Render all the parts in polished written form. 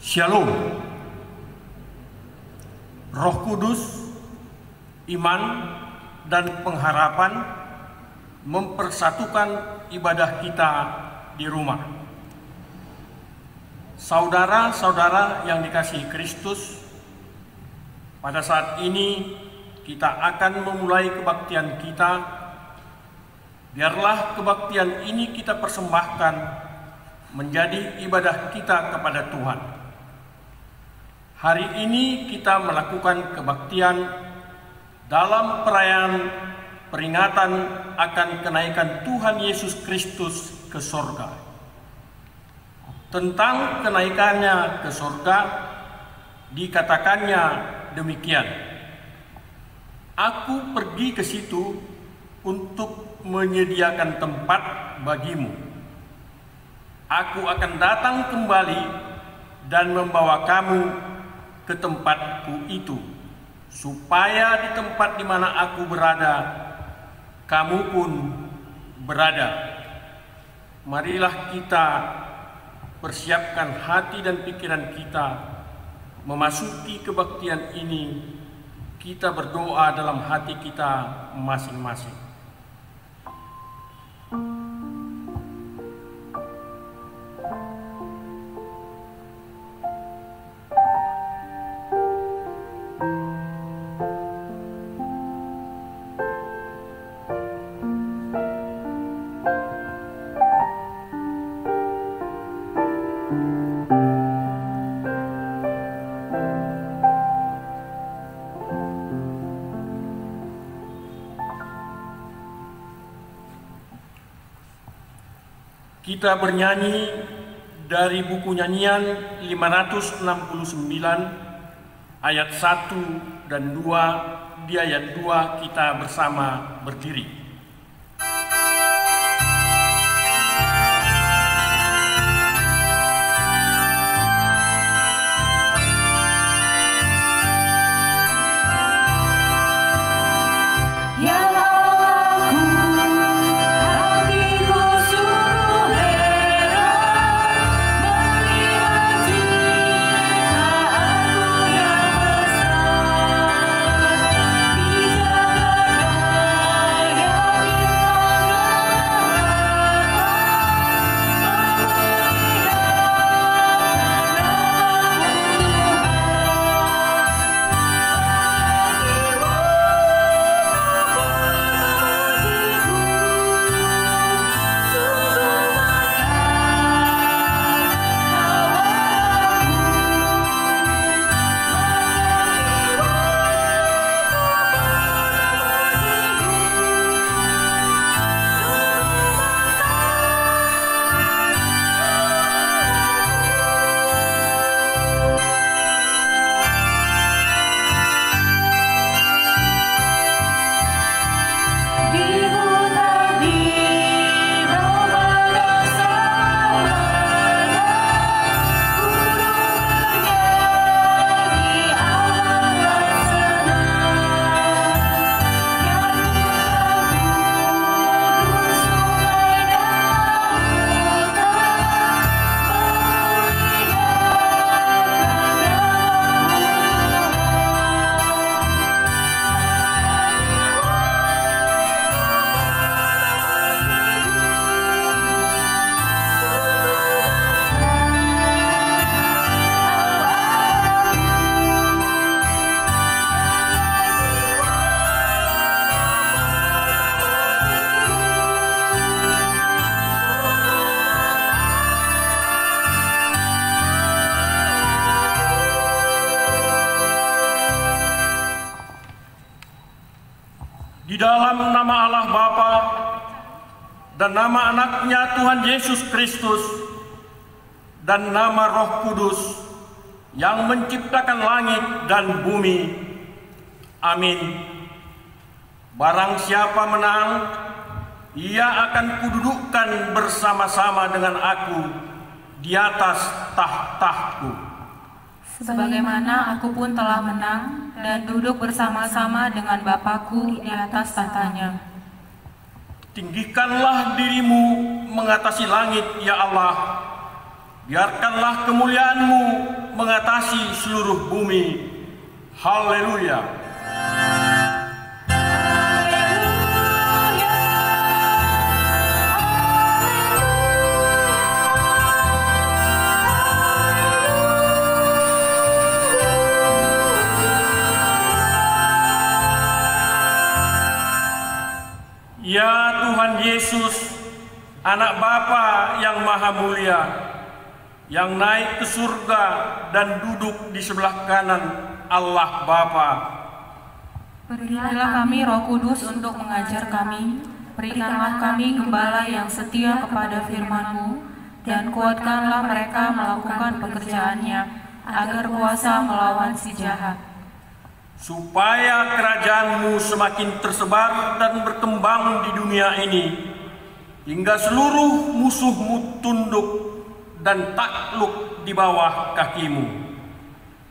Shalom. Roh Kudus, iman, dan pengharapan mempersatukan ibadah kita di rumah. Saudara-saudara yang dikasihi Kristus, pada saat ini kita akan memulai kebaktian kita. Biarlah kebaktian ini kita persembahkan menjadi ibadah kita kepada Tuhan. Hari ini kita melakukan kebaktian dalam perayaan peringatan akan kenaikan Tuhan Yesus Kristus ke sorga. Tentang kenaikannya ke sorga, dikatakannya demikian: Aku pergi ke situ untuk menyediakan tempat bagimu. Aku akan datang kembali dan membawa kamu ke tempatku itu, supaya di tempat di mana aku berada, kamu pun berada. Marilah kita persiapkan hati dan pikiran kita memasuki kebaktian ini. Kita berdoa dalam hati kita masing-masing. Kita bernyanyi dari buku nyanyian 569 ayat 1 dan 2. Di ayat 2 kita bersama berdiri. Di dalam nama Allah Bapa dan nama anaknya Tuhan Yesus Kristus dan nama Roh Kudus yang menciptakan langit dan bumi. Amin. Barang siapa menang, ia akan kududukkan bersama-sama dengan aku di atas tahtaku. Sebagaimana aku pun telah menang dan duduk bersama-sama dengan Bapakku di atas tahtanya. Tinggikanlah dirimu mengatasi langit, ya Allah. Biarkanlah kemuliaan-Mu mengatasi seluruh bumi. Haleluya. Ya Tuhan Yesus, Anak Bapa yang Maha Mulia, yang naik ke surga dan duduk di sebelah kanan Allah Bapa. Berilah kami Roh Kudus untuk mengajar kami, berikanlah kami gembala yang setia kepada firman-Mu, dan kuatkanlah mereka melakukan pekerjaannya, agar kuasa melawan si jahat. Supaya kerajaan-Mu semakin tersebar dan berkembang di dunia ini, hingga seluruh musuh-Mu tunduk dan takluk di bawah kaki-Mu.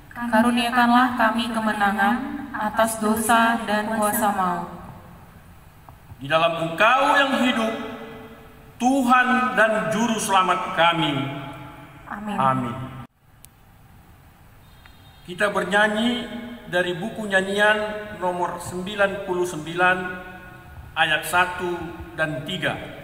Karuniakanlah kami kemenangan atas dosa dan kuasa maut. Di dalam Engkau yang hidup, Tuhan dan Juru Selamat kami. Amin. Amin. Kita bernyanyi dari buku nyanyian nomor 99 ayat 1 dan 3.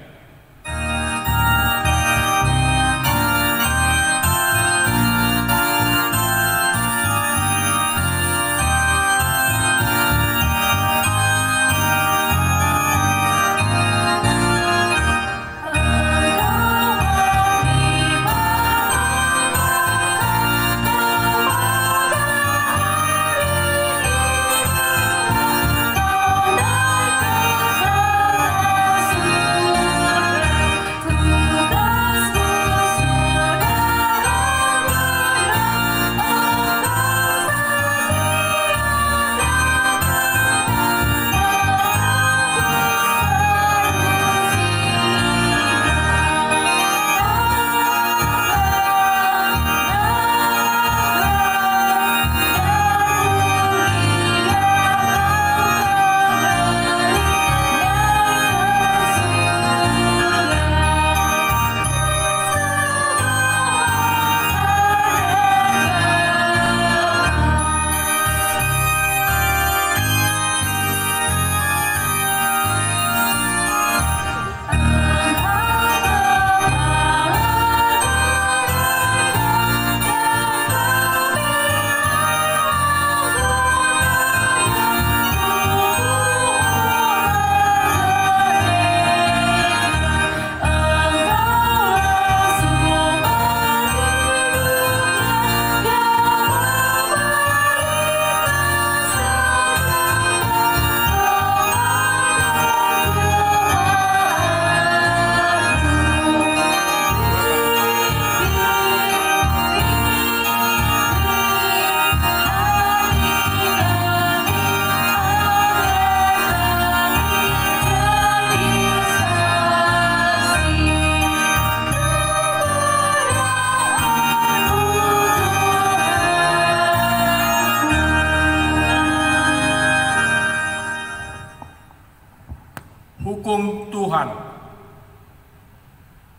Hukum Tuhan.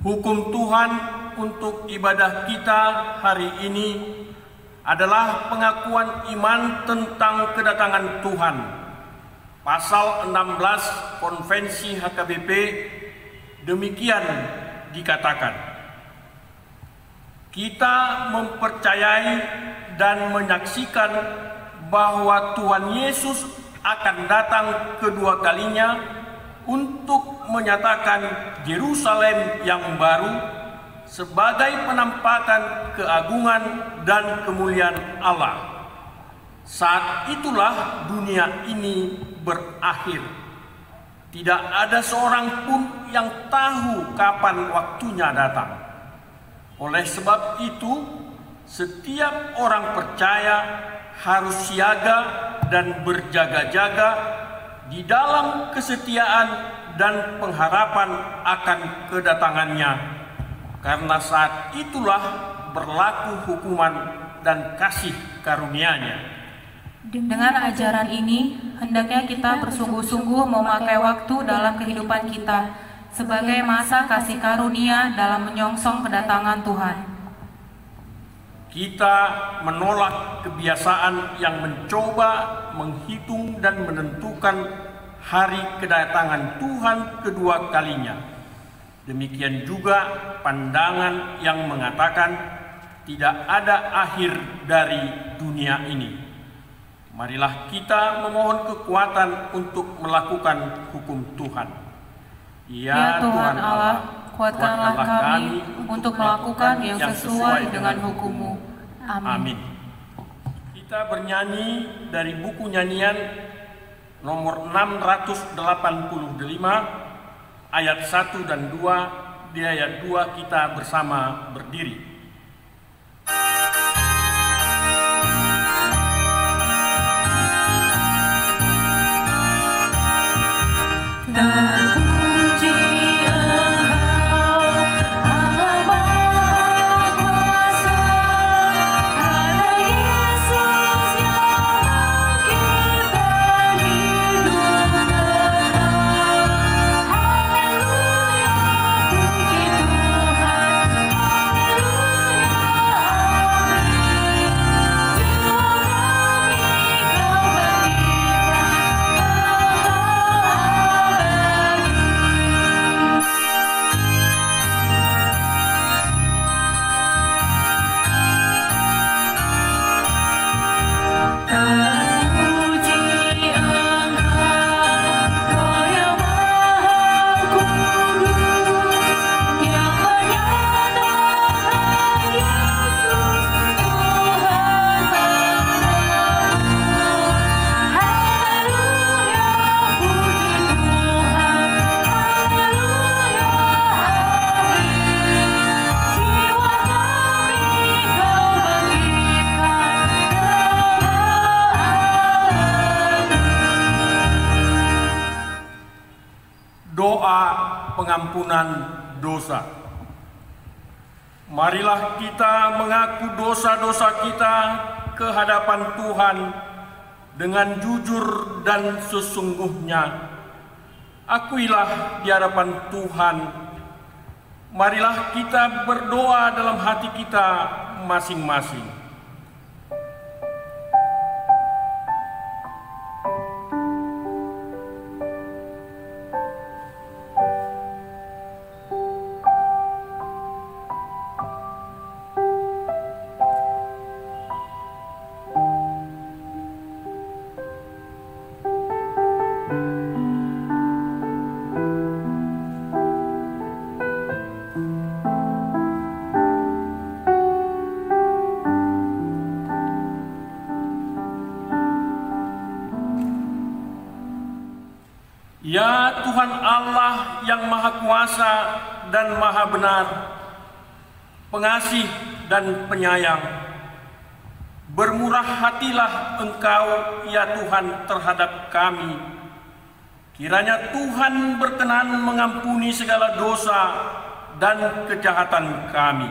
Hukum Tuhan untuk ibadah kita hari ini adalah pengakuan iman tentang kedatangan Tuhan. Pasal 16 Konvensi HKBP demikian dikatakan. Kita mempercayai dan menyaksikan bahwa Tuhan Yesus akan datang kedua kalinya untuk menyatakan Yerusalem yang baru sebagai penampakan keagungan dan kemuliaan Allah. Saat itulah dunia ini berakhir. Tidak ada seorang pun yang tahu kapan waktunya datang. Oleh sebab itu, setiap orang percaya harus siaga dan berjaga-jaga di dalam kesetiaan dan pengharapan akan kedatangannya, karena saat itulah berlaku hukuman dan kasih karunia-Nya. Dengan ajaran ini, hendaknya kita bersungguh-sungguh memakai waktu dalam kehidupan kita sebagai masa kasih karunia dalam menyongsong kedatangan Tuhan. Kita menolak kebiasaan yang mencoba menghitung dan menentukan hari kedatangan Tuhan kedua kalinya. Demikian juga pandangan yang mengatakan tidak ada akhir dari dunia ini. Marilah kita memohon kekuatan untuk melakukan hukum Tuhan. Ya Tuhan Allah, kuatkanlah kami untuk melakukan yang sesuai dengan hukum-Mu. Amin. Kita bernyanyi dari buku nyanyian nomor 685 ayat 1 dan 2. Di ayat 2 kita bersama berdiri. Doa pengampunan dosa. Marilah kita mengaku dosa-dosa kita ke hadapan Tuhan dengan jujur dan sesungguhnya. Akuilah di hadapan Tuhan. Marilah kita berdoa dalam hati kita masing-masing. Ya Tuhan Allah yang Maha Kuasa dan Maha Benar, pengasih dan penyayang, bermurah hatilah Engkau ya Tuhan terhadap kami. Kiranya Tuhan berkenan mengampuni segala dosa dan kejahatan kami.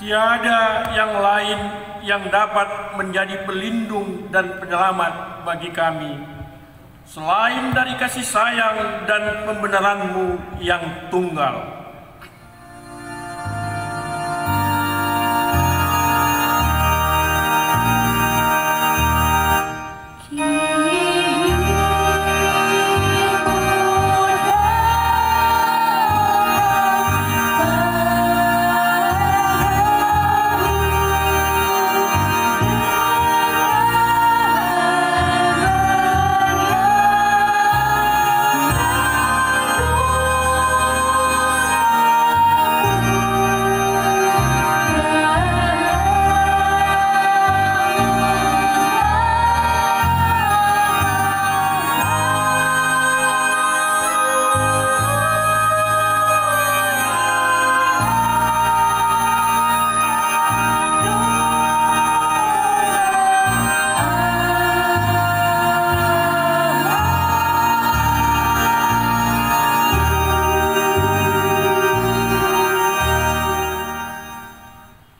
Tiada yang lain yang dapat menjadi pelindung dan penyelamat bagi kami, selain dari kasih sayang dan pembenaran-Mu yang tunggal.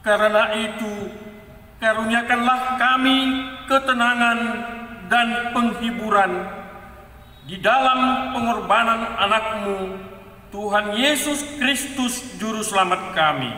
Karena itu, karuniakanlah kami ketenangan dan penghiburan di dalam pengorbanan anak-Mu, Tuhan Yesus Kristus Juru Selamat kami.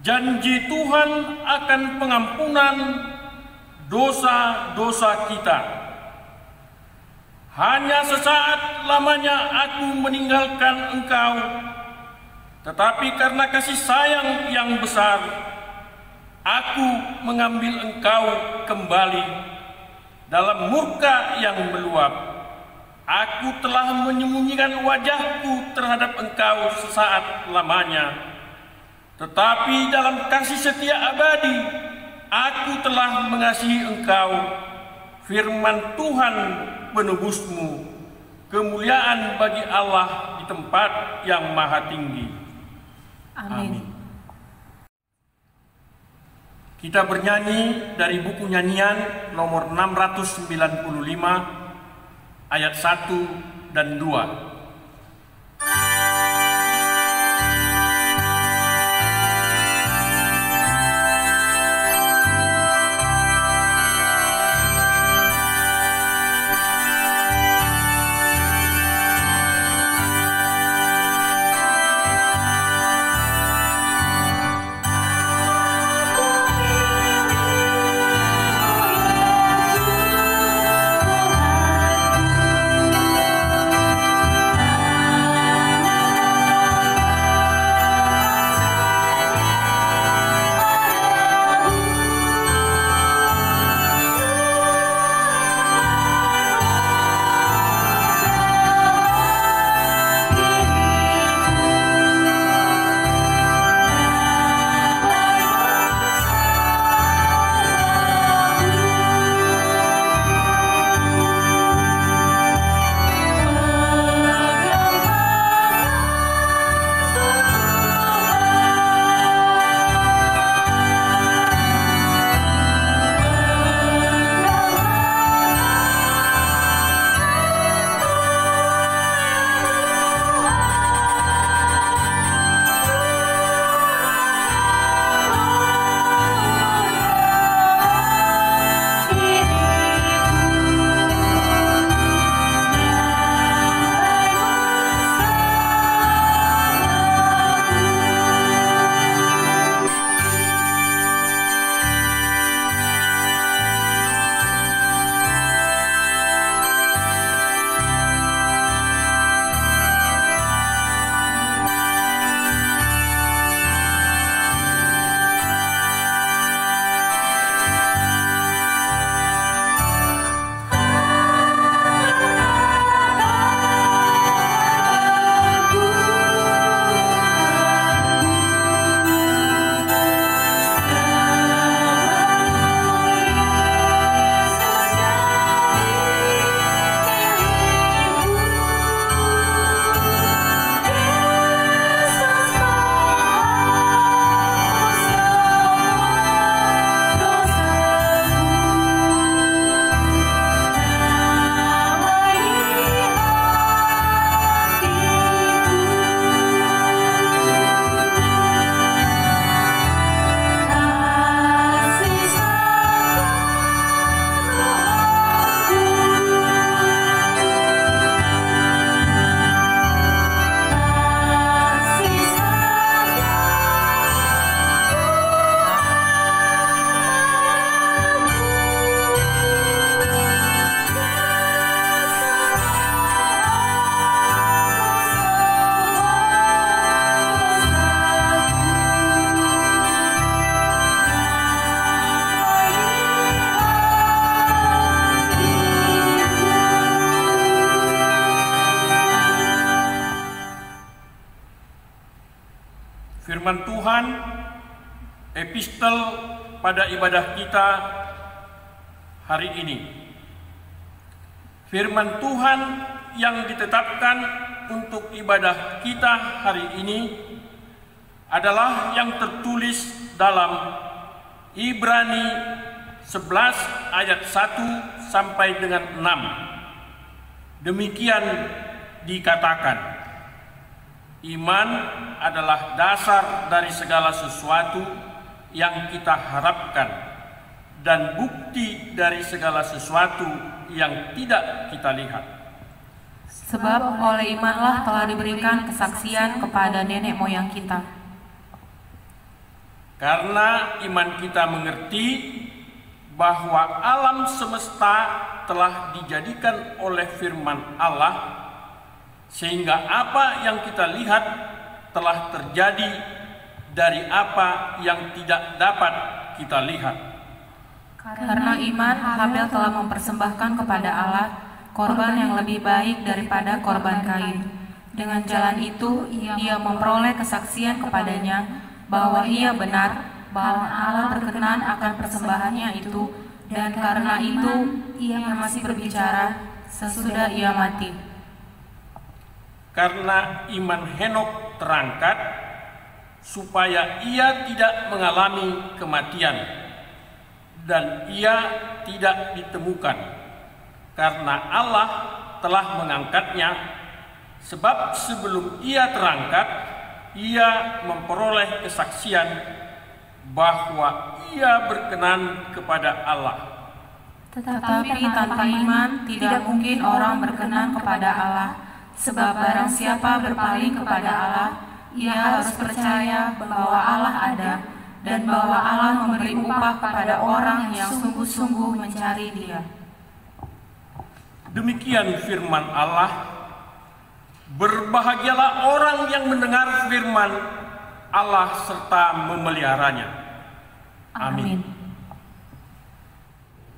Janji Tuhan akan pengampunan dosa-dosa kita. Hanya sesaat lamanya aku meninggalkan engkau, tetapi karena kasih sayang yang besar, aku mengambil engkau kembali. Dalam murka yang meluap, aku telah menyembunyikan wajahku terhadap engkau sesaat lamanya. Tetapi dalam kasih setia abadi, aku telah mengasihi engkau, firman Tuhan penebusmu. Kemuliaan bagi Allah di tempat yang maha tinggi. Amin. Kita bernyanyi dari buku nyanyian nomor 695, ayat 1 dan 2. Tuhan Firman Tuhan, epistel pada ibadah kita hari ini. Firman Tuhan yang ditetapkan untuk ibadah kita hari ini adalah yang tertulis dalam Ibrani 11 ayat 1 sampai dengan 6. Demikian dikatakan, iman adalah dasar dari segala sesuatu yang kita harapkan dan bukti dari segala sesuatu yang tidak kita lihat. Sebab oleh imanlah telah diberikan kesaksian kepada nenek moyang kita. Karena iman kita mengerti bahwa alam semesta telah dijadikan oleh firman Allah, sehingga apa yang kita lihat telah terjadi dari apa yang tidak dapat kita lihat. Karena iman, Habel telah mempersembahkan kepada Allah korban yang lebih baik daripada korban Kain. Dengan jalan itu, ia memperoleh kesaksian kepadanya bahwa ia benar, bahwa Allah berkenan akan persembahannya itu, dan karena itu ia masih berbicara sesudah ia mati. Karena iman Henok terangkat, supaya ia tidak mengalami kematian, dan ia tidak ditemukan, karena Allah telah mengangkatnya, sebab sebelum ia terangkat, ia memperoleh kesaksian bahwa ia berkenan kepada Allah. Tetapi tanpa iman tidak mungkin orang berkenan kepada Allah, sebab barang siapa berpaling kepada Allah, ia harus percaya bahwa Allah ada, dan bahwa Allah memberi upah kepada orang yang sungguh-sungguh mencari Dia. Demikian firman Allah. Berbahagialah orang yang mendengar firman Allah serta memeliharanya. Amin.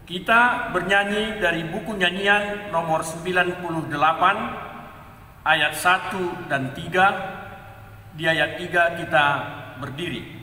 Kita bernyanyi dari buku nyanyian nomor 98 ayat 1 dan 3. Di ayat 3 kita berdiri.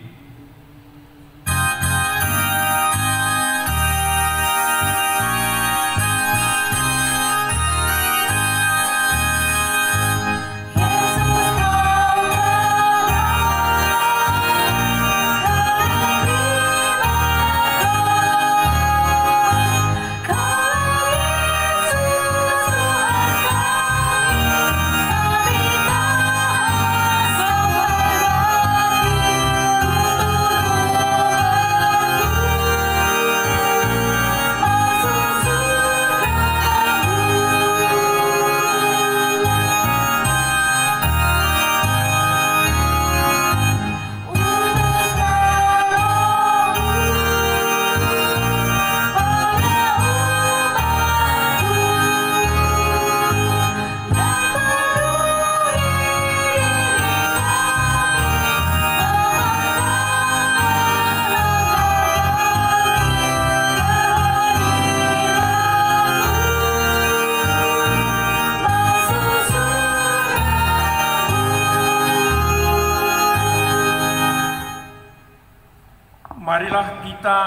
Marilah kita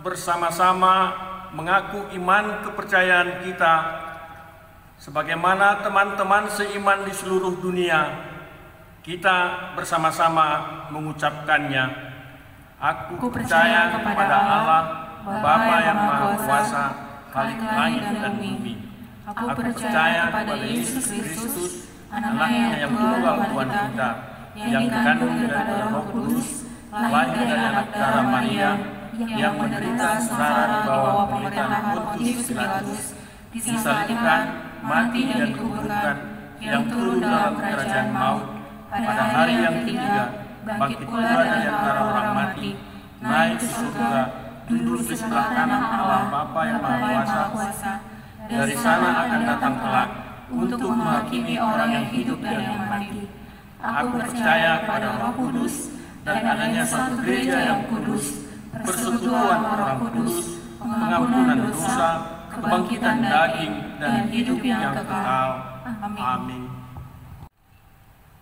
bersama-sama mengaku iman kepercayaan kita sebagaimana teman-teman seiman di seluruh dunia. Kita bersama-sama mengucapkannya. Aku percaya kepada Allah, Bapa yang Maha Kuasa, Khalik langit dan bumi. Aku percaya kepada Yesus Kristus, Anaknya yang tunggal Tuhan kita, yang dikandung dari Roh Kudus, lahir dari anak darah Maria, yang menderita sengsara di bawah pemerintahan Pontius Pilatus, disalibkan, mati dan dikuburkan, yang turun dalam kerajaan maut, pada hari yang ketiga bangkit pula dari antara orang mati, naik ke surga, duduk di sebelah kanan Allah Bapa yang Maha Kuasa. Dari sana akan datang kelak untuk menghakimi orang yang hidup dan yang mati. Aku percaya pada Roh Kudus dan adanya satu gereja yang kudus, persekutuan orang kudus, pengampunan dosa, kebangkitan daging, dan hidup yang kekal. Amin.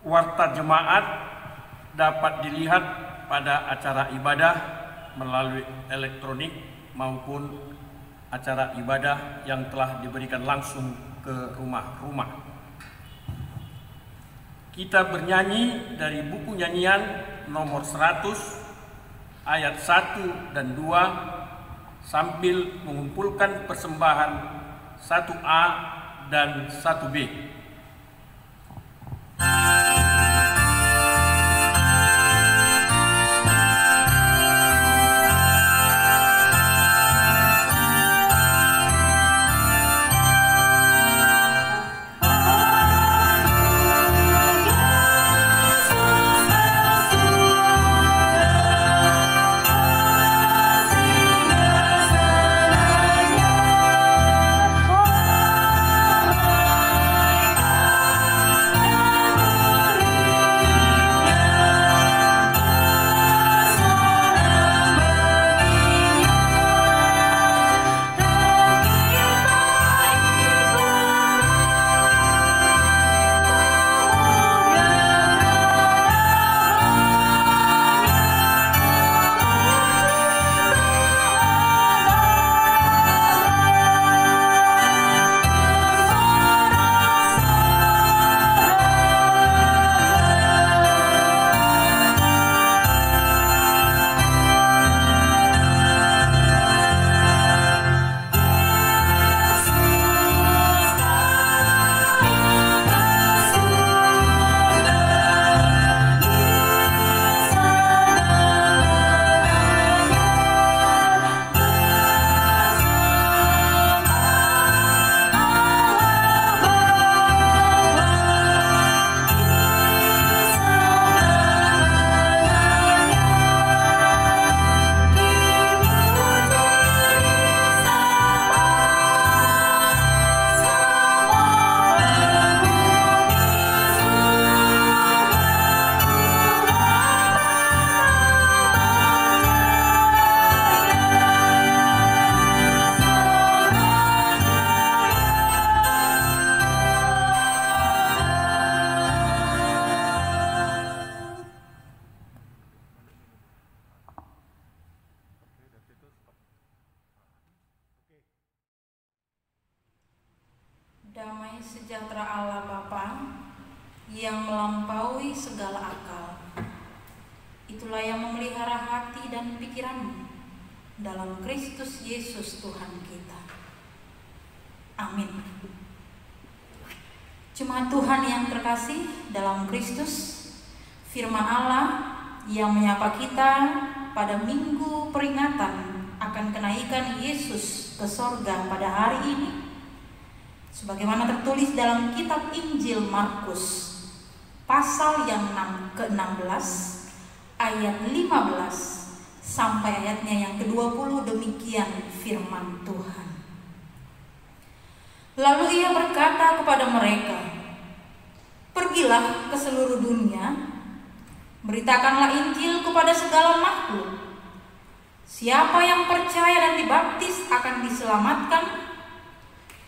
Warta jemaat dapat dilihat pada acara ibadah melalui elektronik maupun acara ibadah yang telah diberikan langsung ke rumah-rumah. Kita bernyanyi dari buku nyanyian nomor 100 ayat 1 dan 2 sambil mengumpulkan persembahan 1A dan 1B. Damai sejahtera Allah Bapa yang melampaui segala akal, itulah yang memelihara hati dan pikiranmu dalam Kristus Yesus Tuhan kita. Amin. Jemaat Tuhan yang terkasih dalam Kristus, firman Allah yang menyapa kita pada minggu peringatan akan kenaikan Yesus ke sorga pada hari ini, sebagaimana tertulis dalam kitab Injil Markus pasal yang ke-16 ayat 15 sampai ayatnya yang ke-20. Demikian firman Tuhan. Lalu ia berkata kepada mereka, "Pergilah ke seluruh dunia, beritakanlah Injil kepada segala makhluk. Siapa yang percaya dan dibaptis akan diselamatkan,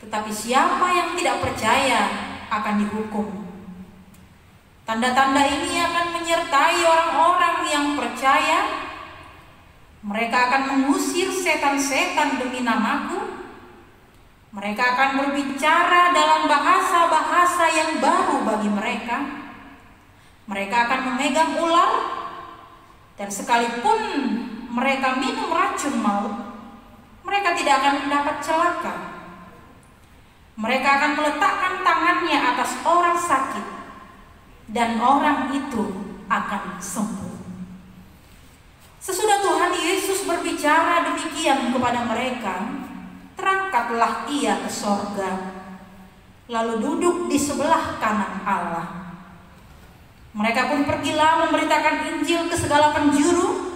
tetapi siapa yang tidak percaya akan dihukum. Tanda-tanda ini akan menyertai orang-orang yang percaya. Mereka akan mengusir setan-setan demi namaku. Mereka akan berbicara dalam bahasa-bahasa yang baru bagi mereka. Mereka akan memegang ular, dan sekalipun mereka minum racun maut, mereka tidak akan mendapat celaka. Mereka akan meletakkan tangannya atas orang sakit, dan orang itu akan sembuh." Sesudah Tuhan Yesus berbicara demikian kepada mereka, terangkatlah ia ke sorga, lalu duduk di sebelah kanan Allah. Mereka pun pergilah memberitakan Injil ke segala penjuru,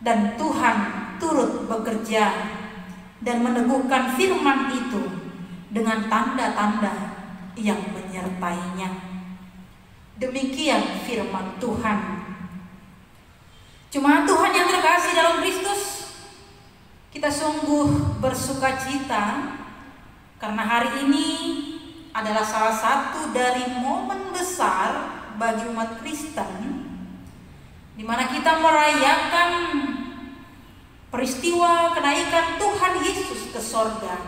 dan Tuhan turut bekerja dan meneguhkan firman itu dengan tanda-tanda yang menyertainya. Demikian firman Tuhan. Jemaat Tuhan yang terkasih dalam Kristus, kita sungguh bersuka cita karena hari ini adalah salah satu dari momen besar bagi umat Kristen, di mana kita merayakan peristiwa kenaikan Tuhan Yesus ke sorga.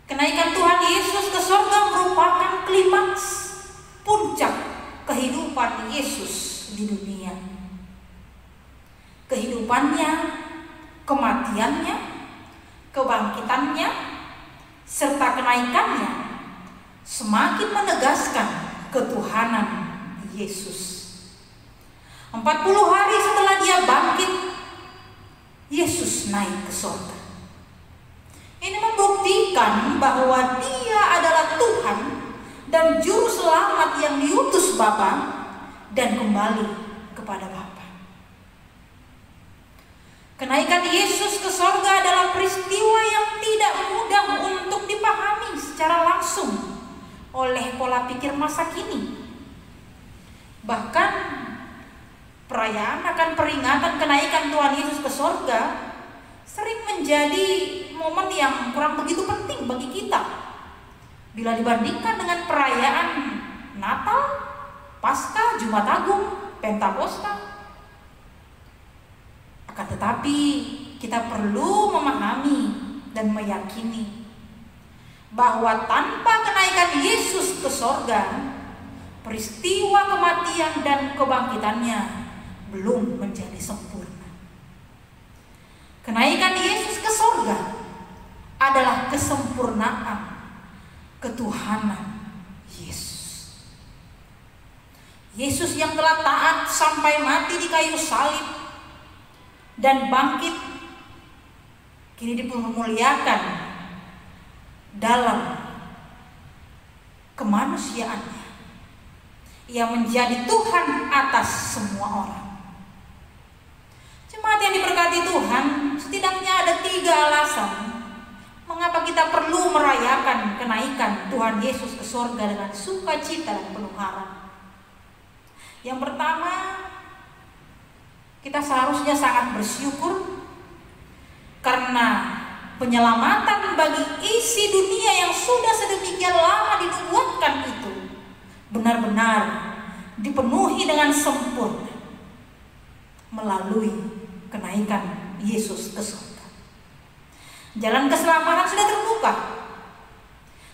Kenaikan Tuhan Yesus ke sorga merupakan klimaks, puncak kehidupan Yesus di dunia. Kehidupannya, kematiannya, kebangkitannya, serta kenaikannya semakin menegaskan ketuhanan Yesus. 40 hari setelah dia bangkit, Yesus naik ke surga. Ini membuktikan bahwa dia adalah Tuhan dan juru selamat yang diutus Bapa dan kembali kepada Bapa. Kenaikan Yesus ke surga adalah peristiwa yang tidak mudah untuk dipahami secara langsung oleh pola pikir masa kini. Bahkan perayaan akan peringatan kenaikan Tuhan Yesus ke surga sering menjadi momen yang kurang begitu penting bagi kita bila dibandingkan dengan perayaan Natal, Paskah, Jumat Agung, Pentakosta. Akan tetapi kita perlu memahami dan meyakini bahwa tanpa kenaikan Yesus ke sorga, peristiwa kematian dan kebangkitannya belum menjadi sempurna. Kenaikan Yesus ke sorga adalah kesempurnaan ketuhanan Yesus. Yesus yang telah taat sampai mati di kayu salib dan bangkit, kini dipermuliakan dalam kemanusiaannya. Ia menjadi Tuhan atas semua orang. Jemaat yang diberkati Tuhan, setidaknya ada 3 alasan mengapa kita perlu merayakan kenaikan Tuhan Yesus ke surga dengan sukacita dan penuh harap. Yang pertama, kita seharusnya sangat bersyukur karena penyelamatan bagi isi dunia yang sudah sedemikian lama dinubuatkan itu benar-benar dipenuhi dengan sempurna melalui kenaikan Yesus ke surga. Jalan keselamatan sudah terbuka.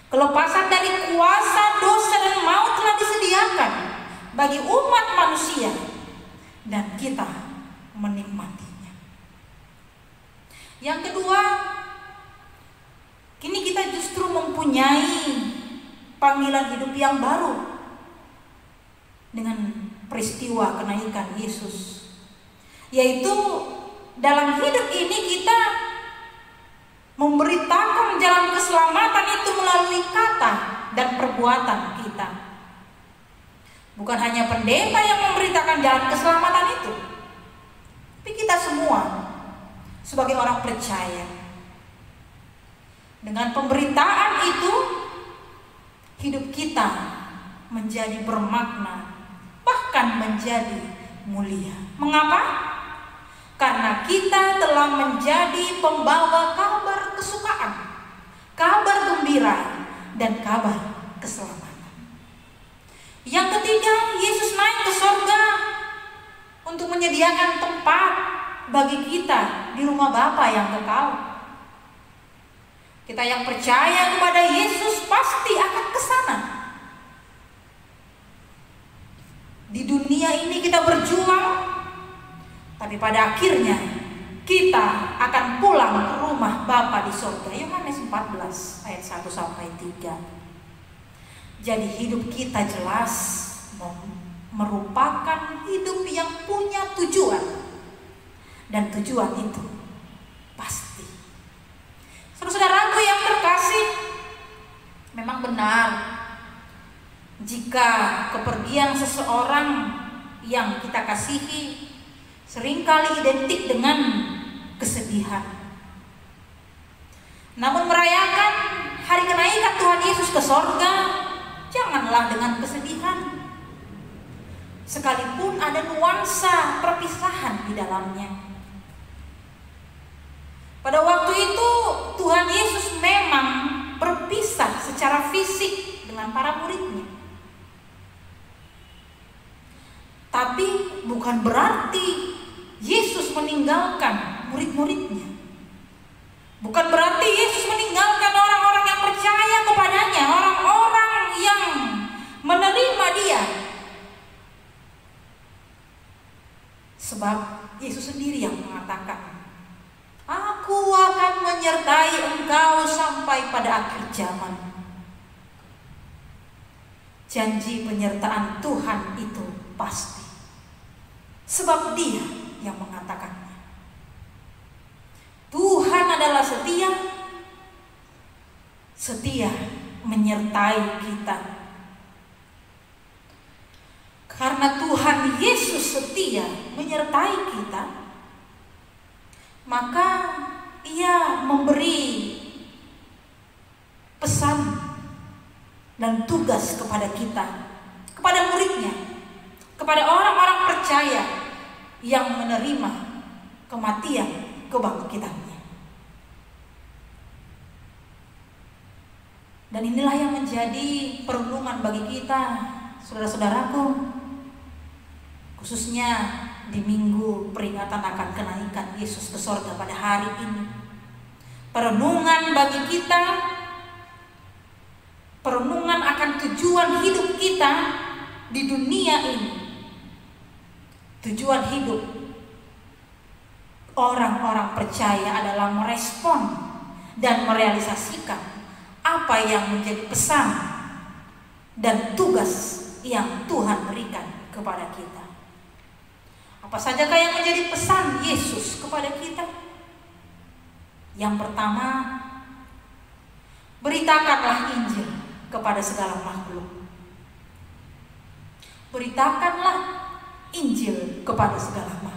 Kelepasan dari kuasa dosa dan maut telah disediakan bagi umat manusia dan kita menikmatinya. Yang kedua, kini kita justru mempunyai panggilan hidup yang baru dengan peristiwa kenaikan Yesus, yaitu dalam hidup ini kita memberitakan jalan keselamatan itu melalui kata dan perbuatan kita. Bukan hanya pendeta yang memberitakan jalan keselamatan itu, tapi kita semua sebagai orang percaya. Dengan pemberitaan itu, hidup kita menjadi bermakna, bahkan menjadi mulia. Mengapa? Karena kita telah menjadi pembawa kabar kesukaan, kabar gembira, dan kabar keselamatan. Yang ketiga, Yesus naik ke surga untuk menyediakan tempat bagi kita di rumah Bapa yang kekal. Kita yang percaya kepada Yesus pasti akan ke sana. Di dunia ini kita berjuang, tapi pada akhirnya kita akan pulang ke rumah Bapa di surga. Yohanes 14 ayat 1 sampai 3. Jadi hidup kita jelas merupakan hidup yang punya tujuan, dan tujuan itu pasti. Saudara-saudaraku yang terkasih, memang benar jika kepergian seseorang yang kita kasihi seringkali identik dengan kesedihan. Namun merayakan hari kenaikan Tuhan Yesus ke sorga janganlah dengan kesedihan, sekalipun ada nuansa perpisahan di dalamnya. Pada waktu itu Tuhan Yesus memang berpisah secara fisik dengan para muridnya. Tapi bukan berarti Yesus meninggalkan murid-muridnya. Bukan berarti Yesus meninggalkan orang-orang yang percaya kepadanya, orang-orang yang menerima Dia. Sebab Yesus sendiri yang mengatakan, Aku akan menyertai engkau sampai pada akhir zaman. Janji penyertaan Tuhan itu pasti. Sebab Dia yang mengatakannya. Tuhan adalah setia, setia menyertai kita. Karena Tuhan Yesus setia menyertai kita, maka Ia memberi pesan dan tugas kepada kita, kepada muridnya, kepada orang-orang percaya yang menerima kematian, kebangkitannya. Dan inilah yang menjadi perenungan bagi kita, saudara-saudaraku, khususnya di minggu peringatan akan kenaikan Yesus ke sorga pada hari ini. Perenungan bagi kita, perenungan akan tujuan hidup kita di dunia ini. Tujuan hidup orang-orang percaya adalah merespon dan merealisasikan apa yang menjadi pesan dan tugas yang Tuhan berikan kepada kita. Apa sajakah yang menjadi pesan Yesus kepada kita? Yang pertama, beritakanlah Injil kepada segala makhluk. Beritakanlah Injil kepada segala makhluk.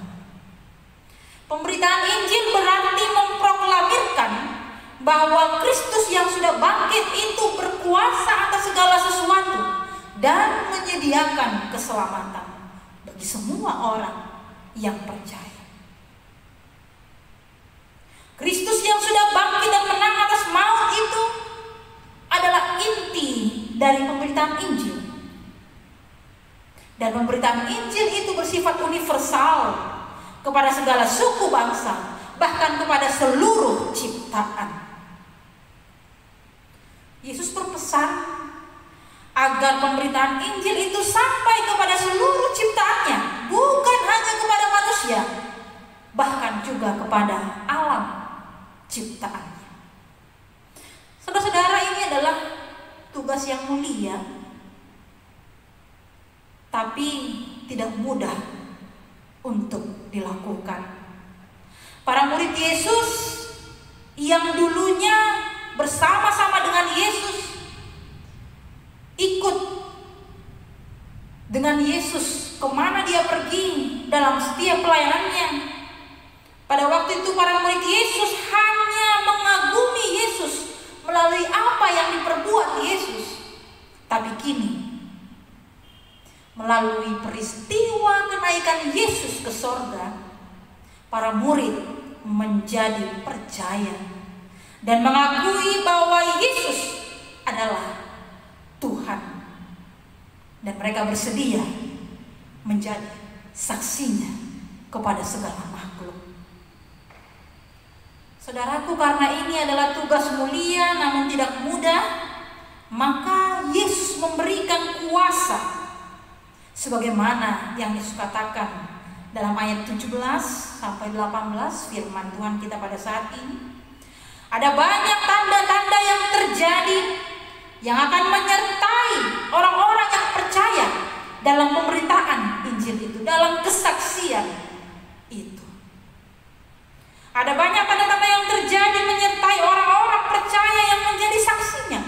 Pemberitaan Injil berarti memproklamirkan bahwa Kristus yang sudah bangkit itu berkuasa atas segala sesuatu dan menyediakan keselamatan bagi semua orang yang percaya. Kristus yang sudah bangkit dan menang atas maut itu adalah inti dari pemberitaan Injil. Dan pemberitaan Injil itu bersifat universal kepada segala suku bangsa, bahkan kepada seluruh ciptaan. Yesus berpesan agar pemberitaan Injil itu sampai kepada seluruh ciptaannya, bukan hanya kepada manusia, bahkan juga kepada alam ciptaannya. Saudara-saudara, ini adalah tugas yang mulia, tapi tidak mudah untuk dilakukan. Para murid Yesus yang dulunya bersama-sama dengan Yesus, ikut dengan Yesus kemana Dia pergi dalam setiap pelayanannya. Pada waktu itu para murid Yesus hanya mengagumi Yesus melalui apa yang diperbuat Yesus. Tapi kini, melalui peristiwa kenaikan Yesus ke sorga, para murid menjadi percaya dan mengakui bahwa Yesus adalah Tuhan, dan mereka bersedia menjadi saksinya kepada segala makhluk. Saudaraku, karena ini adalah tugas mulia namun tidak mudah, maka Yesus memberikan kuasa sebagaimana yang Yesus katakan dalam ayat 17 sampai 18 firman Tuhan kita pada saat ini. Ada banyak tanda-tanda yang terjadi yang akan menyertai orang-orang yang percaya dalam pemberitaan Injil itu, dalam kesaksian itu. Ada banyak tanda-tanda yang terjadi menyertai orang-orang percaya yang menjadi saksinya.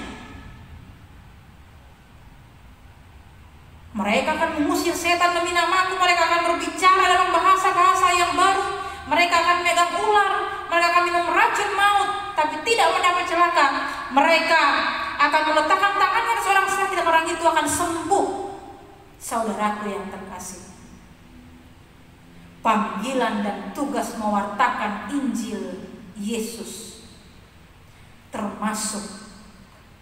Mereka akan mengusir setan demi namaku, mereka akan berbicara dalam bahasa-bahasa yang baru, mereka akan megang ular, mereka akan minum racun maut, tapi tidak mendapat celaka. Mereka akan meletakkan tangannya ke seorang sakit dan orang itu akan sembuh. Saudaraku yang terkasih, panggilan dan tugas mewartakan Injil Yesus termasuk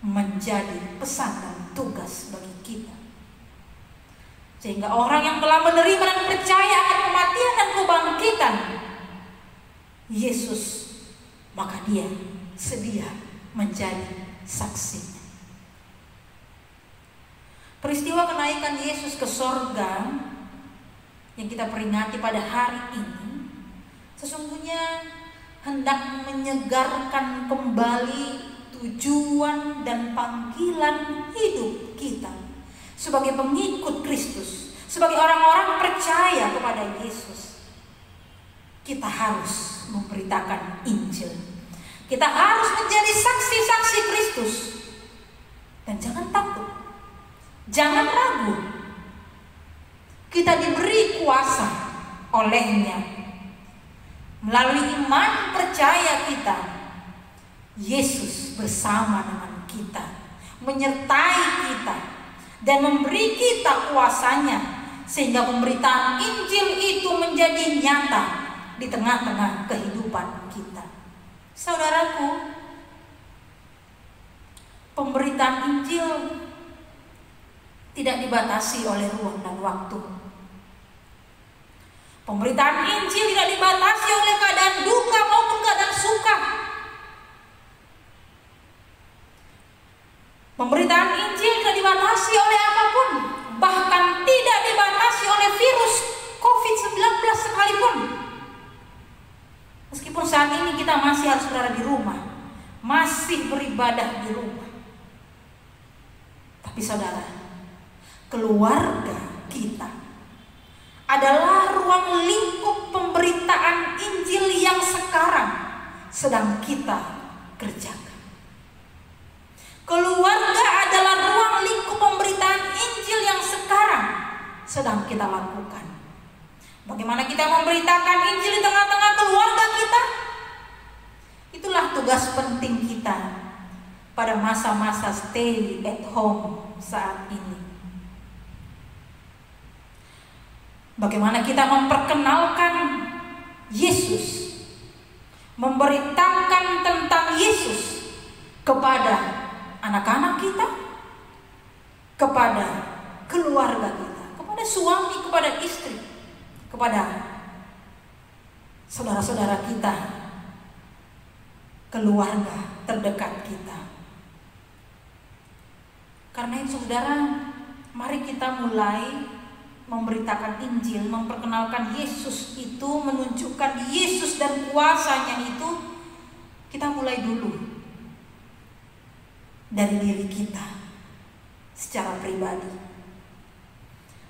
menjadi pesan dan tugas bagi kita. Sehingga orang yang telah menerima dan percaya akan kematian dan kebangkitan Yesus, maka dia sedia menjadi saksi. Peristiwa kenaikan Yesus ke sorga yang kita peringati pada hari ini sesungguhnya hendak menyegarkan kembali tujuan dan panggilan hidup kita sebagai pengikut Kristus, sebagai orang-orang percaya kepada Yesus. Kita harus memberitakan Injil. Kita harus menjadi saksi-saksi Kristus. Dan jangan takut, jangan ragu. Kita diberi kuasa olehnya. Melalui iman percaya kita, Yesus bersama dengan kita, menyertai kita, dan memberi kita kuasanya, sehingga pemberitaan Injil itu menjadi nyata di tengah-tengah kehidupan kita. Saudaraku, pemberitaan Injil tidak dibatasi oleh ruang dan waktu. Pemberitaan Injil tidak dibatasi oleh keadaan duka maupun keadaan suka. Pemberitaan Injil tidak dibatasi oleh apapun, bahkan tidak dibatasi oleh virus COVID-19 sekalipun. Meskipun saat ini kita masih harus berada di rumah, masih beribadah di rumah. Tapi saudara, keluarga kita adalah ruang lingkup pemberitaan Injil yang sekarang sedang kita kerjakan. Keluarga adalah ruang lingkup pemberitaan Injil yang sekarang sedang kita lakukan. Bagaimana kita memberitakan Injil di tengah-tengah keluarga kita? Itulah tugas penting kita pada masa-masa stay at home saat ini. Bagaimana kita memperkenalkan Yesus, memberitakan tentang Yesus kepada anak-anak kita, kepada keluarga kita, kepada suami, kepada istri, kepada saudara-saudara kita, keluarga terdekat kita. Karena itu saudara, mari kita mulai memberitakan Injil, memperkenalkan Yesus itu, menunjukkan Yesus dan kuasanya itu. Kita mulai dulu dari diri kita secara pribadi.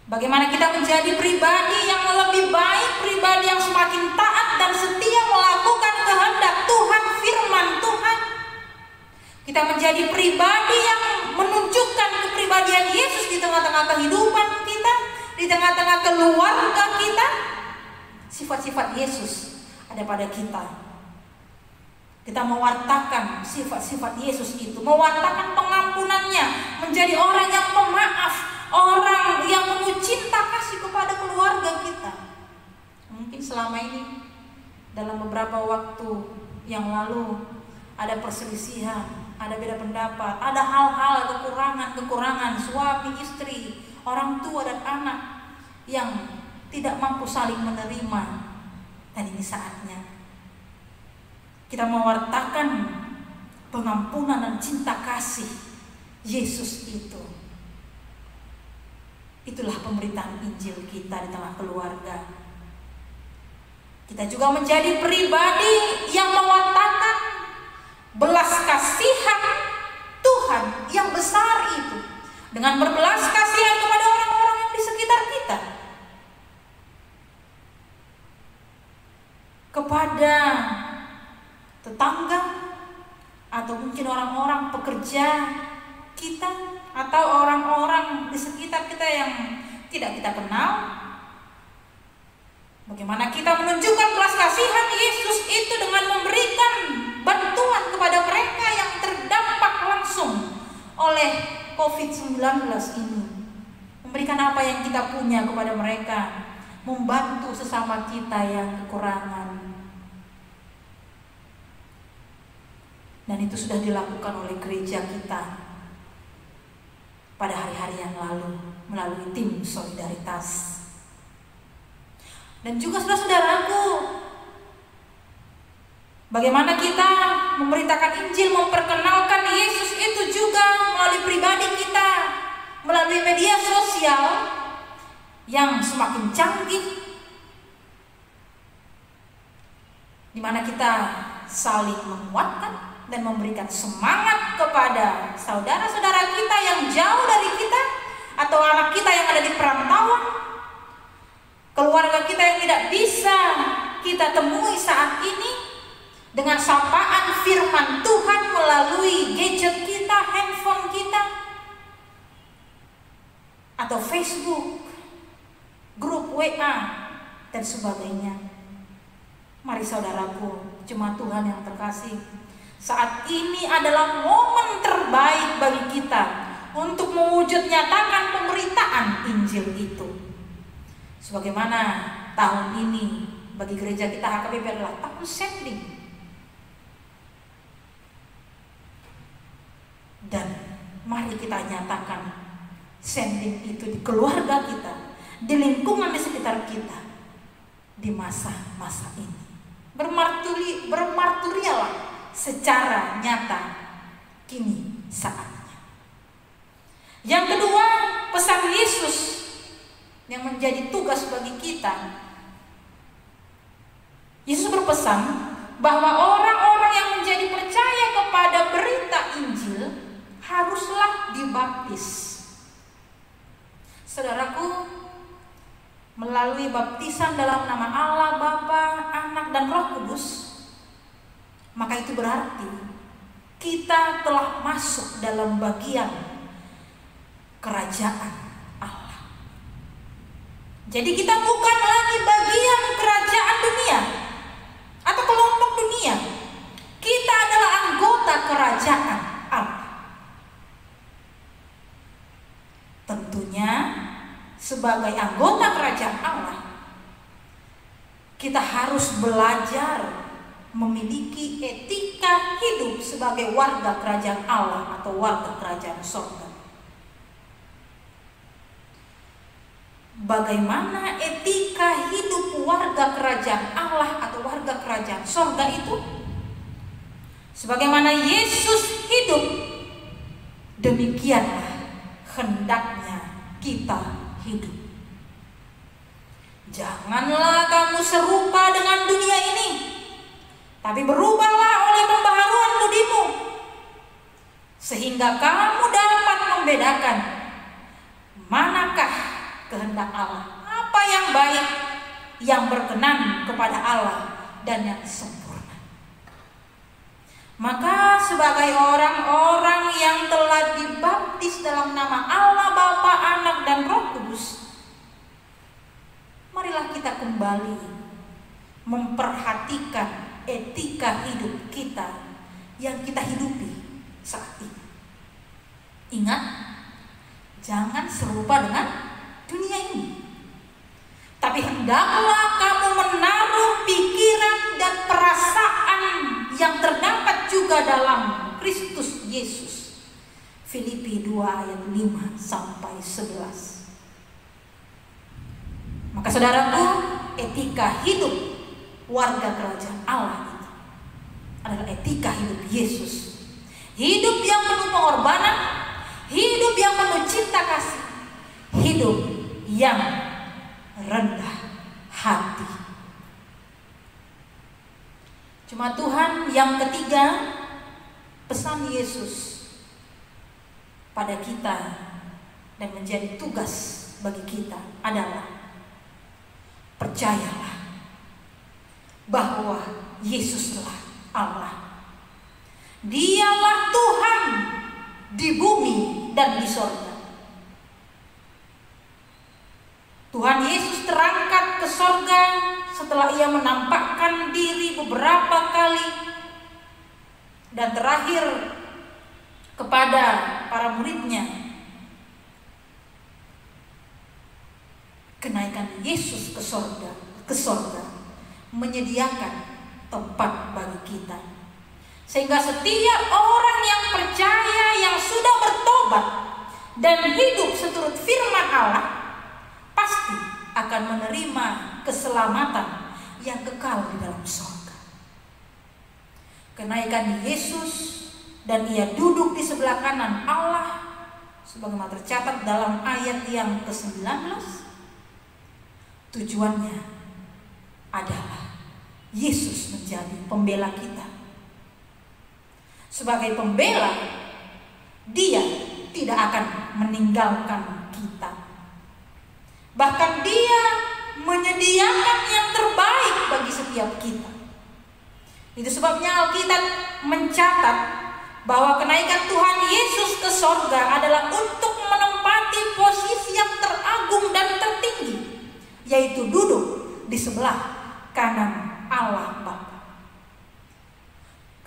Bagaimana kita menjadi pribadi yang lebih baik, pribadi yang semakin taat dan setia melakukan kehendak Tuhan, firman Tuhan. Kita menjadi pribadi yang menunjukkan kepribadian Yesus di tengah-tengah kehidupan kita, di tengah-tengah keluarga kita. Sifat-sifat Yesus ada pada kita. Kita mewartakan sifat-sifat Yesus itu, mewartakan pengampunannya, menjadi orang yang pemaaf, orang yang penuh cinta kasih kepada keluarga kita. Mungkin selama ini dalam beberapa waktu yang lalu ada perselisihan, ada beda pendapat, ada hal-hal kekurangan suami istri, orang tua dan anak yang tidak mampu saling menerima. Dan ini saatnya kita mewartakan pengampunan dan cinta kasih Yesus itu. Itulah pemberitaan Injil kita di tengah keluarga. Kita juga menjadi pribadi yang mewartakan belas kasihan Tuhan yang besar itu, dengan berbelas kasihan kepada orang-orang yang di sekitar kita, kepada tetangga, atau mungkin orang-orang pekerja kita, atau orang-orang di sekitar kita yang tidak kita kenal. Bagaimana kita menunjukkan belas kasihan Yesus itu dengan memberikan bantuan kepada mereka yang terdampak langsung oleh COVID-19 ini. Memberikan apa yang kita punya kepada mereka, membantu sesama kita yang kekurangan. Dan itu sudah dilakukan oleh gereja kita. pada hari-hari yang lalu melalui tim solidaritas. Dan juga saudara-saudaraku, bagaimana kita memberitakan Injil, memperkenalkan Yesus itu juga melalui pribadi kita, melalui media sosial yang semakin canggih, di mana kita saling menguatkan dan memberikan semangat kepada saudara-saudara kita yang jauh dari kita, atau anak kita yang ada di perantauan, keluarga kita yang tidak bisa kita temui saat ini, dengan sapaan firman Tuhan melalui gadget kita, handphone kita, atau Facebook, grup WA, dan sebagainya. Mari saudaraku, jemaat Tuhan yang terkasih, saat ini adalah momen terbaik bagi kita untuk mewujud nyatakan pemberitaan Injil itu. Sebagaimana tahun ini bagi gereja kita HKBP adalah tahun sending. Dan mari kita nyatakan sending itu di keluarga kita, di lingkungan di sekitar kita, di masa-masa ini. Bermarturialah secara nyata kini saatnya. Yang kedua, pesan Yesus yang menjadi tugas bagi kita. Yesus berpesan bahwa orang-orang yang menjadi percaya kepada berita Injil haruslah dibaptis. Saudaraku, melalui baptisan dalam nama Allah, Bapa, Anak, dan Roh Kudus, maka itu berarti kita telah masuk dalam bagian kerajaan Allah. Jadi kita bukan lagi bagian kerajaan dunia atau kelompok dunia. Kita adalah anggota kerajaan Allah. Tentunya sebagai anggota kerajaan Allah, kita harus belajar memiliki etika hidup sebagai warga kerajaan Allah atau warga kerajaan surga. Bagaimana etika hidup warga kerajaan Allah atau warga kerajaan surga itu? Sebagaimana Yesus hidup, demikianlah hendaknya kita hidup. Janganlah kamu serupa dengan dunia ini, tapi berubahlah oleh pembaharuan budimu, sehingga kamu dapat membedakan manakah kehendak Allah, apa yang baik, yang berkenan kepada Allah, dan yang sempurna. Maka sebagai orang-orang yang telah dibaptis dalam nama Allah, Bapa, Anak, dan Roh Kudus, marilah kita kembali memperhatikan etika hidup kita yang kita hidupi saat ini. Ingat, jangan serupa dengan dunia ini, tapi hendaklah kamu menaruh pikiran dan perasaan yang terdapat juga dalam Kristus Yesus. Filipi 2 ayat 5 sampai 11. Maka saudaraku, etika hidup warga kerajaan Allah itu adalah etika hidup Yesus. Hidup yang penuh pengorbanan, hidup yang penuh cinta kasih, hidup yang rendah hati. Cuma Tuhan, yang ketiga, pesan Yesus pada kita dan menjadi tugas bagi kita adalah percayalah bahwa Yesuslah Allah. Dialah Tuhan di bumi dan di sorga. Tuhan Yesus terangkat ke sorga setelah ia menampakkan diri beberapa kali, dan terakhir kepada para muridnya. Kenaikan Yesus ke sorga menyediakan tempat bagi kita, sehingga setiap orang yang percaya, yang sudah bertobat, dan hidup seturut firman Allah, pasti akan menerima keselamatan yang kekal di dalam surga. Kenaikan Yesus dan ia duduk di sebelah kanan Allah sebagaimana tercatat dalam ayat yang ke-19. Tujuannya adalah Yesus menjadi pembela kita. Sebagai pembela, dia tidak akan meninggalkan kita. Bahkan dia menyediakan yang terbaik bagi setiap kita. Itu sebabnya Alkitab mencatat bahwa kenaikan Tuhan Yesus ke sorga adalah untuk menempati posisi yang teragung dan tertinggi, yaitu duduk di sebelah kanan Allah Bapa.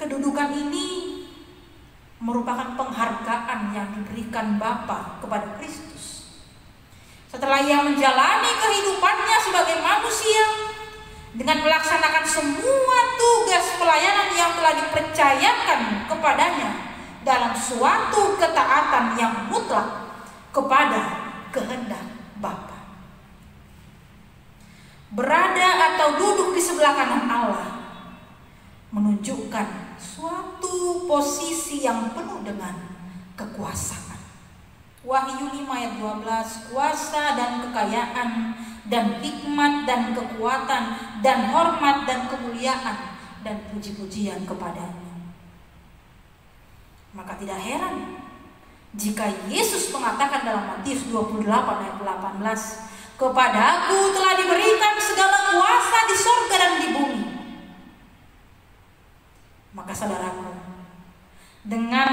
Kedudukan ini merupakan penghargaan yang diberikan Bapa kepada Kristus. Setelah ia menjalani kehidupannya sebagai manusia dengan melaksanakan semua tugas pelayanan yang telah dipercayakan kepadanya dalam suatu ketaatan yang mutlak kepada kehendak Bapa. Berada atau duduk di sebelah kanan Allah menunjukkan suatu posisi yang penuh dengan kekuasaan. Wahyu 5 ayat 12, kuasa dan kekayaan dan hikmat dan kekuatan dan hormat dan kemuliaan dan puji-pujian kepadanya. Maka tidak heran jika Yesus mengatakan dalam Matius 28 ayat 18, "Kepadaku telah diberikan segala kuasa di surga dan di bumi." Maka saudaraku, dengan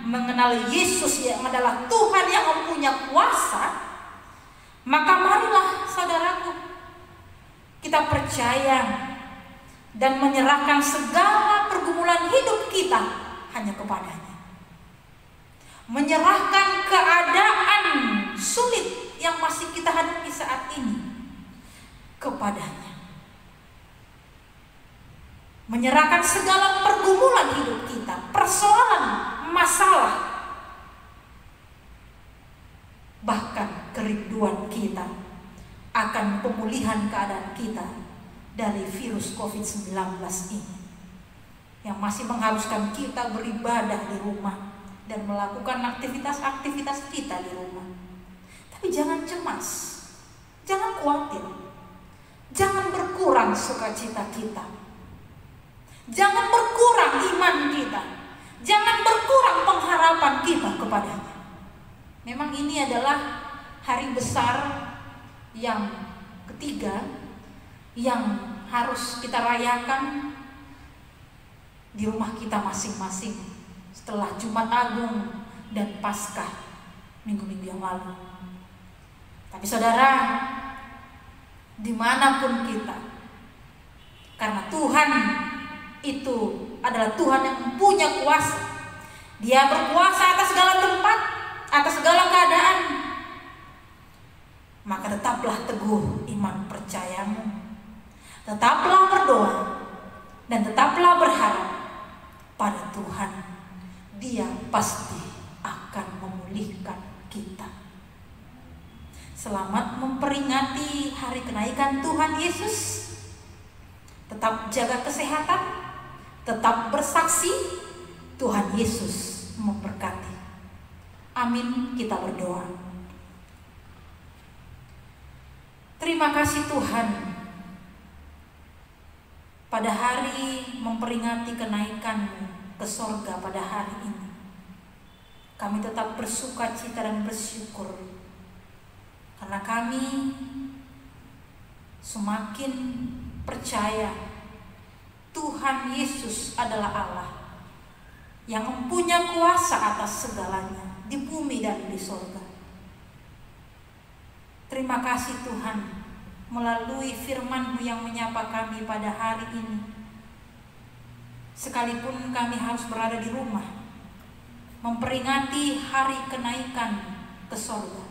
mengenal Yesus yang adalah Tuhan yang mempunyai kuasa, maka marilah saudaraku kita percaya dan menyerahkan segala pergumulan hidup kita hanya kepadanya. Menyerahkan keadaan sulit yang masih kita hadapi saat ini kepadanya. Menyerahkan segala pergumulan hidup kita, persoalan, masalah, bahkan kerinduan kita akan pemulihan keadaan kita dari virus COVID-19 ini yang masih mengharuskan kita beribadah di rumah dan melakukan aktivitas-aktivitas kita di rumah. Tapi jangan cemas, jangan khawatir, jangan berkurang sukacita kita, jangan berkurang iman kita, jangan berkurang pengharapan kita kepadanya. Memang ini adalah hari besar yang ketiga yang harus kita rayakan di rumah kita masing-masing setelah Jumat Agung dan Paskah minggu-minggu yang lalu. Tapi saudara, dimanapun kita, karena Tuhan itu adalah Tuhan yang punya kuasa. Dia berkuasa atas segala tempat, atas segala keadaan. Maka tetaplah teguh iman percayamu, tetaplah berdoa, dan tetaplah berharap pada Tuhan. Dia pasti akan memulihkan kita. Selamat memperingati hari kenaikan Tuhan Yesus. Tetap jaga kesehatan, tetap bersaksi. Tuhan Yesus memberkati. Amin. Kita berdoa. Terima kasih Tuhan, pada hari memperingati kenaikan-Mu ke sorga pada hari ini, kami tetap bersuka cita dan bersyukur karena kami semakin percaya Tuhan Yesus adalah Allah yang mempunyai kuasa atas segalanya di bumi dan di sorga. Terima kasih Tuhan, melalui firman-Mu yang menyapa kami pada hari ini. Sekalipun kami harus berada di rumah, memperingati hari kenaikan ke sorga,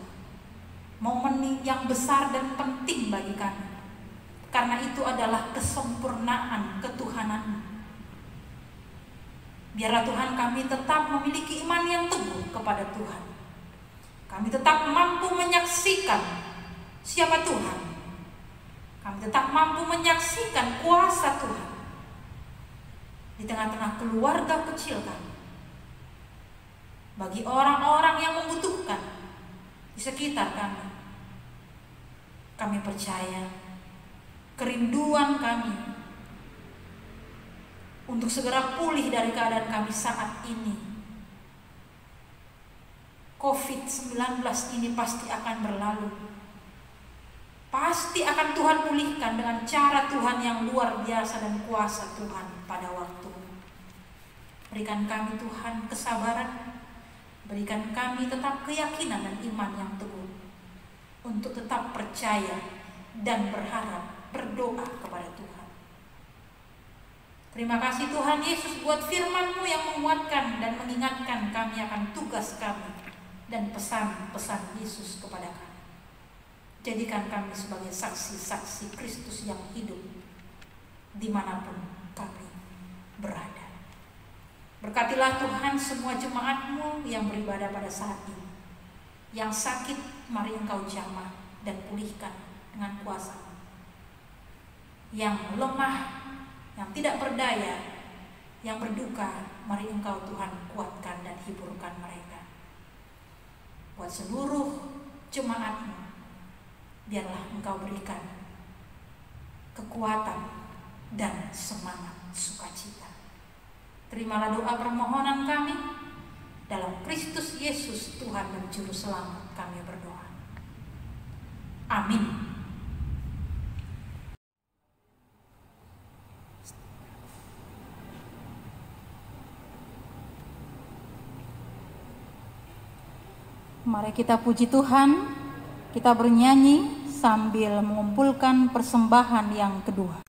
momen yang besar dan penting bagi kami, karena itu adalah kesempurnaan ketuhanan-Mu. Biarlah Tuhan kami tetap memiliki iman yang teguh kepada Tuhan. Kami tetap mampu menyaksikan siapa Tuhan. Kami tetap mampu menyaksikan kuasa Tuhan di tengah-tengah keluarga kecil kami. Bagi orang-orang yang membutuhkan di sekitar kami. Kami percaya kerinduan kami untuk segera pulih dari keadaan kami saat ini. COVID-19 ini pasti akan berlalu. Pasti akan Tuhan pulihkan dengan cara Tuhan yang luar biasa dan kuasa Tuhan pada waktu. Berikan kami Tuhan kesabaran, berikan kami tetap keyakinan dan iman yang teguh untuk tetap percaya dan berharap, berdoa kepada Tuhan. Terima kasih Tuhan Yesus buat firman-Mu yang menguatkan dan mengingatkan kami akan tugas kami dan pesan-pesan Yesus kepada kami. Jadikan kami sebagai saksi-saksi Kristus yang hidup dimanapun kami berada. Berkatilah Tuhan semua jemaat-Mu yang beribadah pada saat ini. Yang sakit, mari Engkau jamah dan pulihkan dengan kuasa-Mu. Yang lemah, yang tidak berdaya, yang berduka, mari Engkau Tuhan kuatkan dan hiburkan mereka. Buat seluruh jemaat-Mu, biarlah Engkau berikan kekuatan dan semangat sukacita. Terimalah doa permohonan kami dalam Kristus Yesus Tuhan dan Juru Selamat kami berdoa. Amin. Mari kita puji Tuhan, kita bernyanyi sambil mengumpulkan persembahan yang kedua.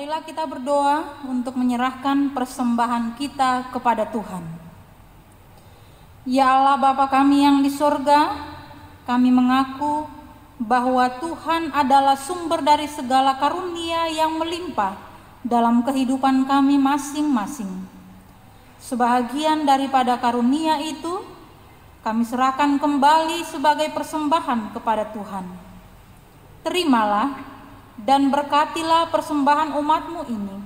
Marilah kita berdoa untuk menyerahkan persembahan kita kepada Tuhan. Ya Allah Bapa kami yang di sorga, kami mengaku bahwa Tuhan adalah sumber dari segala karunia yang melimpah dalam kehidupan kami masing-masing. Sebahagian daripada karunia itu kami serahkan kembali sebagai persembahan kepada Tuhan. Terimalah dan berkatilah persembahan umat-Mu ini,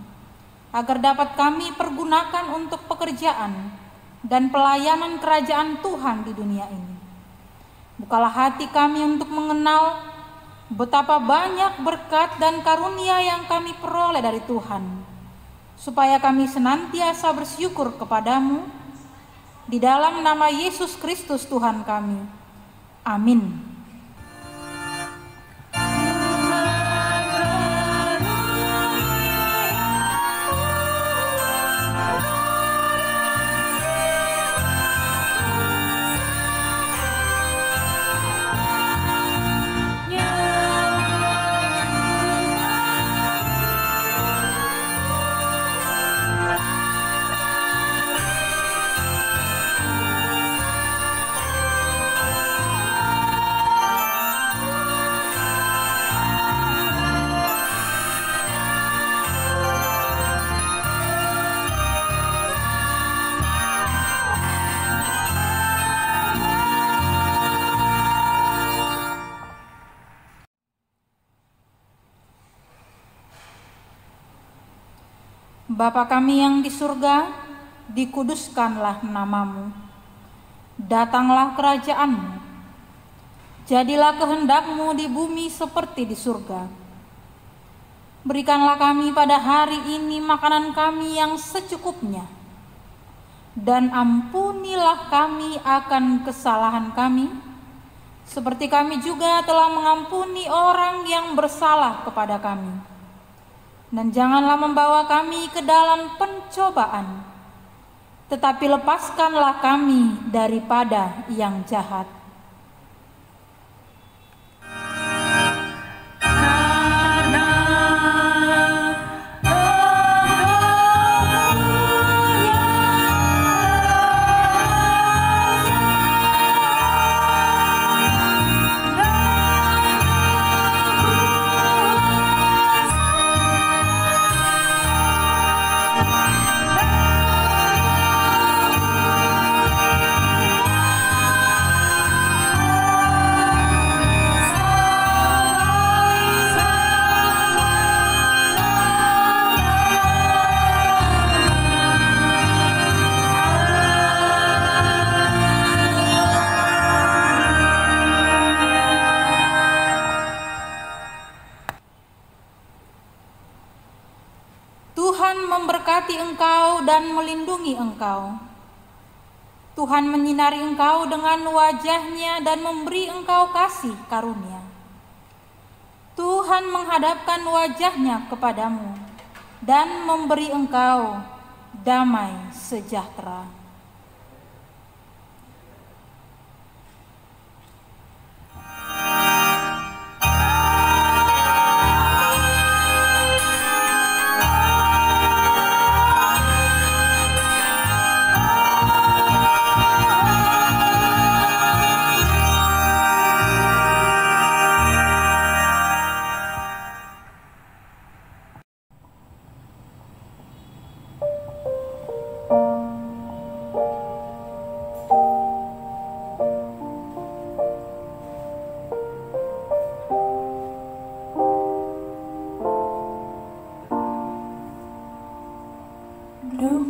agar dapat kami pergunakan untuk pekerjaan dan pelayanan kerajaan Tuhan di dunia ini. Bukalah hati kami untuk mengenal betapa banyak berkat dan karunia yang kami peroleh dari Tuhan, supaya kami senantiasa bersyukur kepadamu, di dalam nama Yesus Kristus Tuhan kami. Amin. Bapa kami yang di surga, dikuduskanlah nama-Mu. Datanglah kerajaan-Mu. Jadilah kehendak-Mu di bumi seperti di surga. Berikanlah kami pada hari ini makanan kami yang secukupnya. Dan ampunilah kami akan kesalahan kami, seperti kami juga telah mengampuni orang yang bersalah kepada kami. Dan janganlah membawa kami ke dalam pencobaan, tetapi lepaskanlah kami daripada yang jahat. Memberkati engkau dan melindungi engkau. Tuhan menyinari engkau dengan wajah-Nya dan memberi engkau kasih karunia. Tuhan menghadapkan wajah-Nya kepadamu dan memberi engkau damai sejahtera.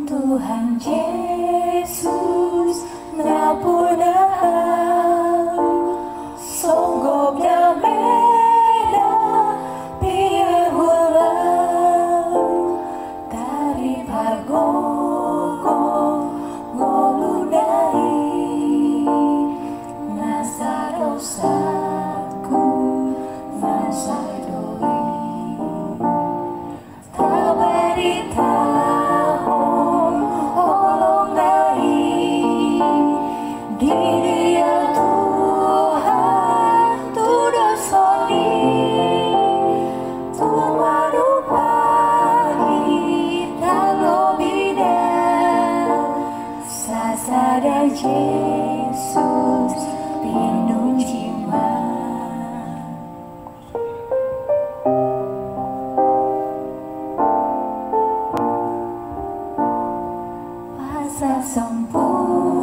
Tuhan Yesus ngapunahang songgok damena piye hulang dari pargogo ngolunai nasa dosaku nasa doi tak berita olong pada Yesus lindung jiwa. Kuasa sempurna